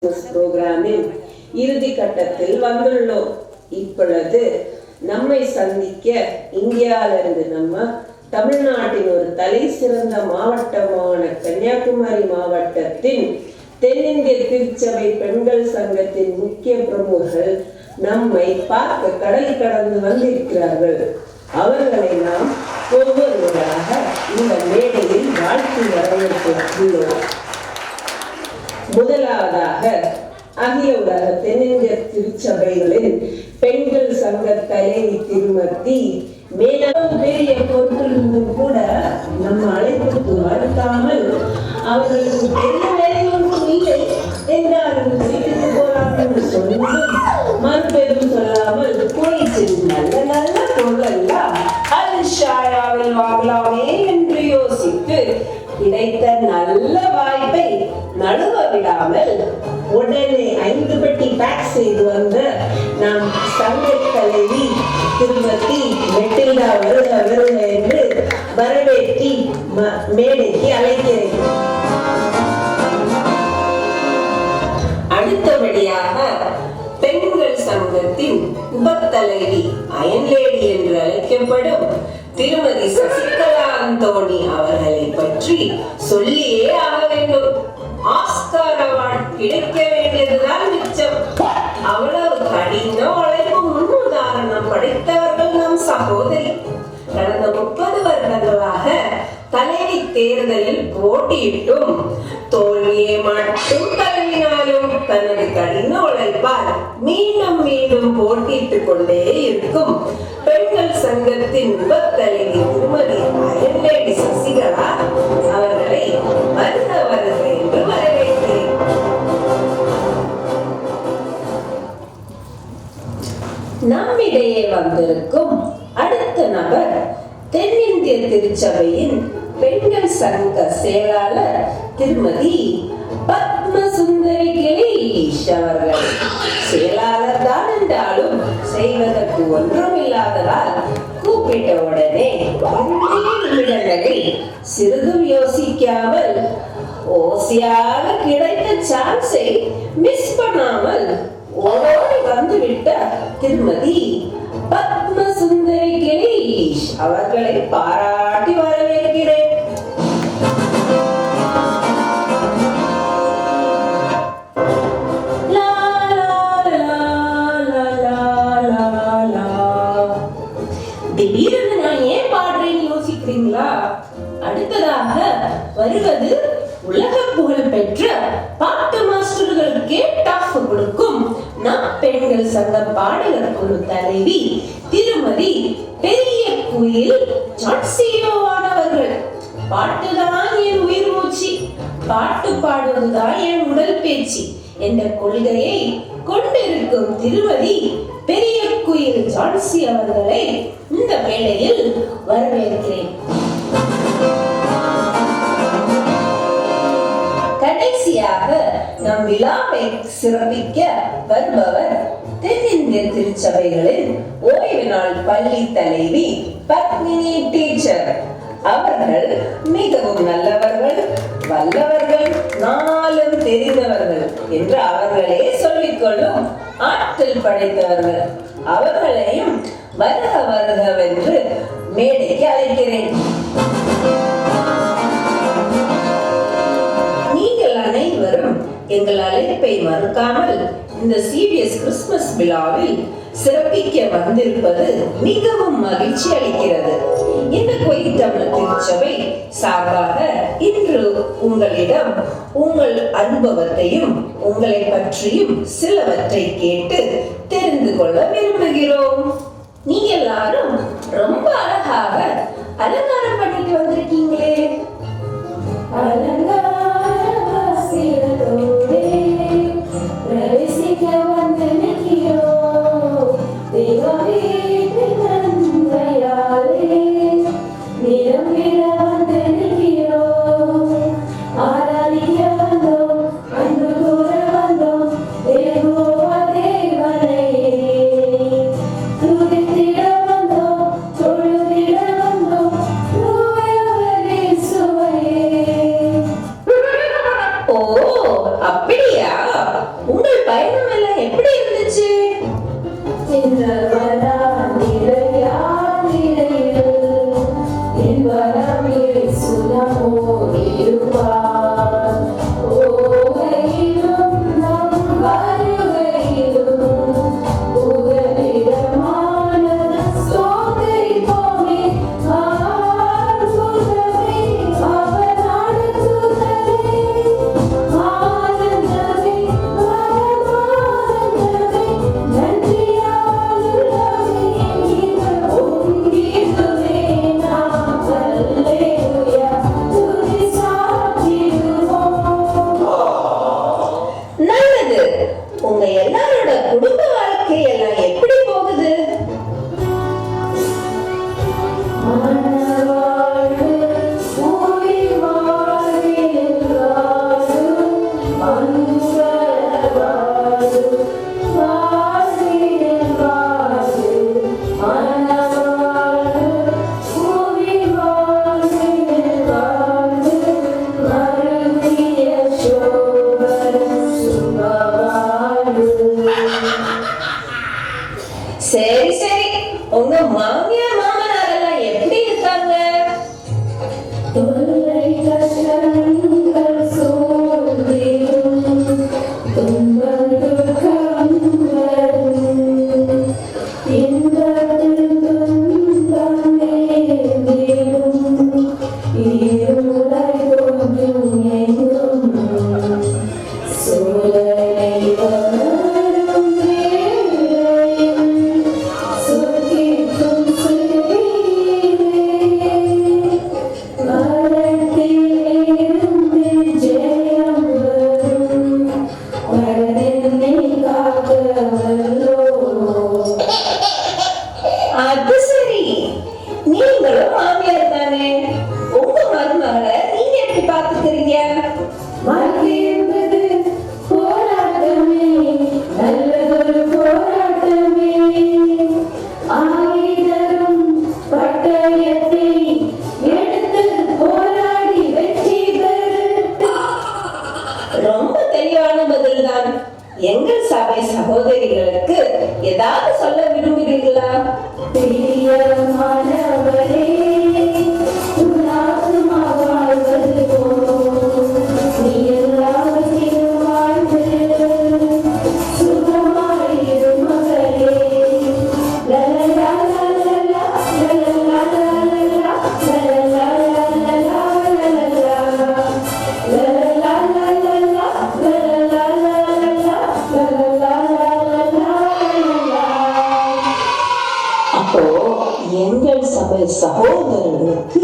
புரோகிராமின் இறுதி கட்டத்தில் வந்துள்ளோம். இப்பொழுது நம்மை சந்திக்க இந்தியாவிலிருந்து நம்ம தமிழ்நாட்டின் ஒரு தலை சிறந்த மாவட்டமான கன்னியாகுமரி மாவட்டத்தின் தென்னிந்திய திருச்சபை பெண்கள் சங்கத்தின் முக்கிய பிரமுகர்கள் நம்மை பார்க்க கடல் கடந்து வந்திருக்கிறார்கள். அவர்களை நாம் ஒவ்வொருவராக இந்த மேடையில் வாழ்த்து வரவேற்கிறோம். முதலாவதாக அகில உலக தென்னிந்திய திருச்சபைகளின் பெண்கள் சங்க தலைவி திருமதி மேலும் பெரிய பொருட்களிலும் கூட நம்ம அழைப்புக்கு மறுக்காமல் அவர்களுக்கு பெரிய வேலை ஒன்றும் இல்லை என்றாலும் வீட்டுக்கு போலாம் என்று சொல்லும் மறுபெரும் சொல்லாமல் போயிட்டு நல்ல நல்ல பொருளெல்லாம் அல்ஷாயாவில் வாங்கலாமே என்று யோசித்து கிடைத்த நல்ல வாய்ப்பை நழுவ விடாமல் உடனே 5 பெட்டி பேக் செய்து வந்த நம் சங்க தலைவி திருமதி மெட்டில்டா வருக வருக என்று வரவேற்றி மேடைக்கு அழைக்கிறேன். அடுத்தபடியாக பெண்கள் சங்கத்தின் உபத்தலைவி அயன்லேடி என்று அழைக்கப்படும் திருமதி சசிகலா அந்தோணி அவர்களை பற்றி சொல்லியே ஆக வேண்டும். ஆஸ்கார் அவார்டு கிடைக்க வேண்டியதுதான் மிச்சம். அவ்வளவு கடின உழைப்பு முன்னுதாரணம் படைத்தவர்கள் நம் சகோதரி. கடந்த 30 வருடங்களாக தலைவி தேர்தலில் போட்டியிட்டும் தோல்வியை மட்டும் தழுவினாலும் தனது கடின உழைப்பால் மீண்டும் மீண்டும் போட்டியிட்டுக் கொண்டே இருக்கும் பெண்கள் சங்கத்தின் உபத்தலைவி திருமதி அயன்லேடி சசிகலா அவர்களை வருக வருக என்று வரவேற்கிறேன். நம்மிடையே வந்திருக்கும் அடுத்த நபர் தென்னிந்திய திருச்சபையின் பெண்கள் சங்க செயலாளர் திருமதி பத்மசுந்தரி கிளீஷ் அவர்கள். செயலாளர் தான் என்றாலும் செய்வதற்கு ஒன்றும் இல்லாததால் கூப்பிட்ட உடனே நிமிடங்களில் சிறிதும் யோசிக்காமல் ஓசியாக கிடைத்த சான்ஸை மிஸ் பண்ணாமல் ஓடி வந்துவிட்ட திருமதி பத்மசுந்தரி கிளீஷ் அவர்களை பாராட்டி வரவேற்கிறேன். திடீரென்று நான் ஏன் பாடுறேன்னு யோசிக்கிறீங்களா? அடுத்ததாக வருவது உலக புகழ் பெற்ற பாட்டு மாஸ்டர்களுக்கே டாப் கொடுக்கும் நம் பெண்கள் சங்க பாடகர் குழு தலைவி திருமதி பெரிய குயில் ஜான்சியோவானவர்கள். பாட்டுதான் என் உயிர் மூச்சு, பாட்டு பாடுவதுதான் என் உடல் பேச்சு என்ற கொள்கையை கொண்டிருக்கும் திருமதி பெரிய குயில் ஜான்சி அவர்களை இந்த மேடையில் வரவேற்கிறேன். கடைசியாக நம் விழாவை சிறப்பிக்க வருபவர் தென்னிந்திய திருச்சபைகளின் ஓய்வு நாள் பள்ளி தலைவி பத்மினி டீச்சர். அவர்கள் மிகவும் நல்லவர்கள், வல்லவர்கள், நாளும் தெரிந்தவர்கள் என்று அவர்களே சொல்லிக்கொள்ளும் ஆற்றல் படைத்தவர்கள். அவர்களையும் வருக வருகவென்று மேடைக்கு அழைக்கிறேன். நீங்கள் அனைவரும் எங்கள் அழைப்பை மறுக்காமல் இந்த CBS கிறிஸ்துமஸ் விழாவில் சிறப்பிக்க வந்திருப்பது மிகவும் மகிழ்ச்சி அளிக்கிறது. இந்த கோயில் தமிழ் திருச்சபை சார்பாக இன்று உங்களிடம் உங்கள் அனுபவத்தையும் உங்களை பற்றியும் சிலவற்றை கேட்டு தெரிந்து கொள்ள விரும்புகிறோம். நீங்க எல்லாரும் ரொம்ப அழகாக அலங்காரம் பண்ணிட்டு வந்திருக்கீங்களே. பயணம் எல்லாம் எப்படி இருந்துச்சு? உங்க எல்லாரோட குடும்ப வாழ்க்கை எல்லாம் எப்படி போகுது? சரி சரி, உங்க மாமியார் மாமனார் எல்லாம் எப்படி இருக்காங்க? அது சரி, நீங்களும் மாமியார் தானே, உங்க மருமகளை நீங்க எப்படி பாத்துக்கிறீங்க? போராட்டமே, நல்லதொரு போராட்டமே, ஆயுதம் பட்டயத்தை எடுத்து போராடி வெற்றி பெறு. ரொம்ப தெளிவான பதில்தான். எங்கள் சபை சகோதரிகளுக்கு ஏதாவது சொல்ல விரும்புகிறீர்களா? பிரியமானவரே, வாழ்வது நீ எல்லாவற்றிலும் வாழ்ந்து சுகமாயிரு மகளே. லலலா லலலா லலலா லலலா லலலா லலலா லலலா லலலா அப்போ எங்கள் சபை சகோதரர்களுக்கு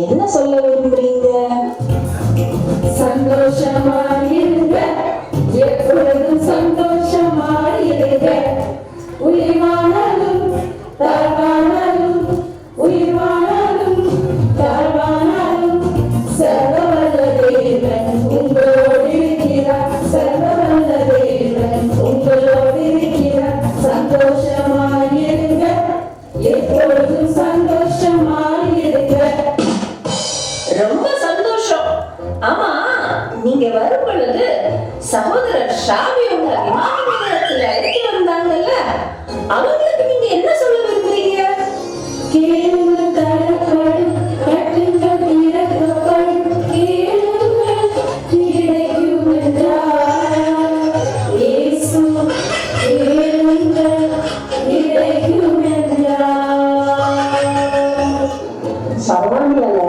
என்ன சொல்ல விரும்புறீங்க? சந்தோஷமாயிருங்க, எப்பொழுதும் சந்தோஷமாயிருங்க. உயிர்வானாலும் தாழ்வானாலும், உயிர்வானாலும் தாழ்வானாலும் சர்வவல்ல தேவன் உங்களோடு இருக்கிறார். சர்வவல்ல தேவன் உங்களோடு இருக்கிறார். சந்தோஷமாயிருங்க, எப்பொழுதும் சந்தோஷமாயிருங்க. ரொம்ப சந்தோஷம். ஆமா, நீங்க வரும் பொழுது சகோதரர் ஷாவி உங்க விமான நிலையத்துல இறக்கி வந்தாங்கல்ல, அவங்களுக்கு நீங்க என்ன சொல்ல விரும்புறீங்க? கேளுங்கள் தரப்படும், கட்டுங்கள் திறக்கப்படும், கேளுங்கள் கிடைக்கும் என்றார் இயேசு. கேளுங்கள் கிடைக்கும் என்றார். சரவாணியால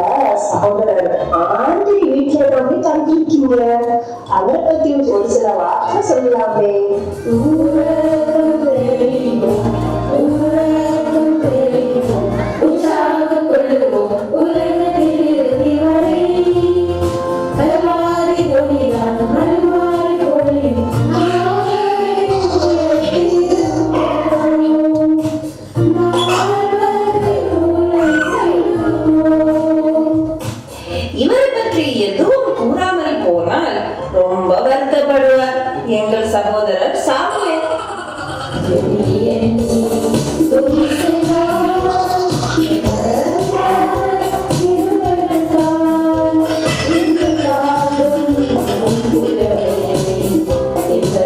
சகோதரர் ஆண்டி வீட்டுல போய் தங்கிருக்கீங்க, அதை பத்தி ஒரு சில வார்த்தை சொல்லலாமே. உலகம் தெரியும், உலகம் தெரியும், உற்சாகம் கொள்ளுவோம் உலகத்தில் இறுதி வரை. அலமாரி கொடிதான், அலமாரி கொடி, இவரை பற்றி எதுவும் கூறாமல் போனால் ரொம்ப வருத்தப்படுவார் எங்கள் சகோதரர் சாமுவேல். இந்த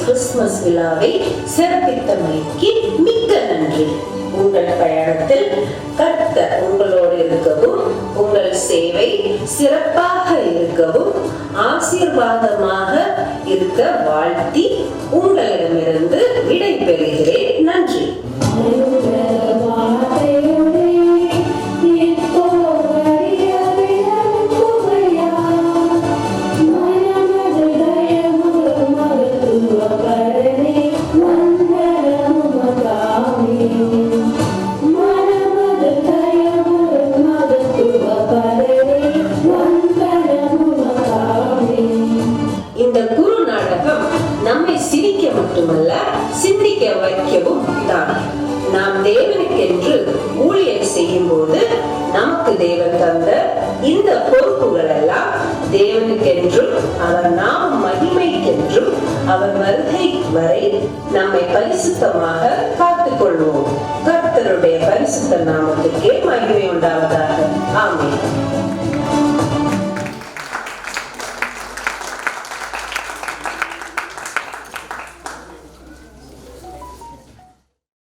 கிறிஸ்துமஸ் விழாவை சிறப்பித்தமைக்கு மிக்க நன்றி. உங்கள் பயணத்தில் கர்த்தர் உங்களோடு இருக்கவும், உங்கள் சேவை சிறப்பாக இருக்கவும், ஆசீர்வாதமாக இருக்க வாழ்த்தி உங்களிடமிருந்து விடை பெறுகிறேன். நன்றி. இந்த குரு நாடகம் நம்மை சிரிக்க மட்டுமல்ல, சிந்திக்க வைக்கவும் தான். நாம் தேவனுக்கென்று ஊழியம் செய்யும் போது நமக்கு தேவன் தந்த இந்த பொறுப்புகள் எல்லாம் தேவனுக்கென்றும் அவர் நாம் மகிமைக்கென்றும் அவர் வருகை வரை நம்மை பரிசுத்தமாக காத்துக் கொள்வோம். கர்த்தருடைய பரிசுத்த நாமத்துக்கே மகிமை உண்டாவதாக. ஆமென்.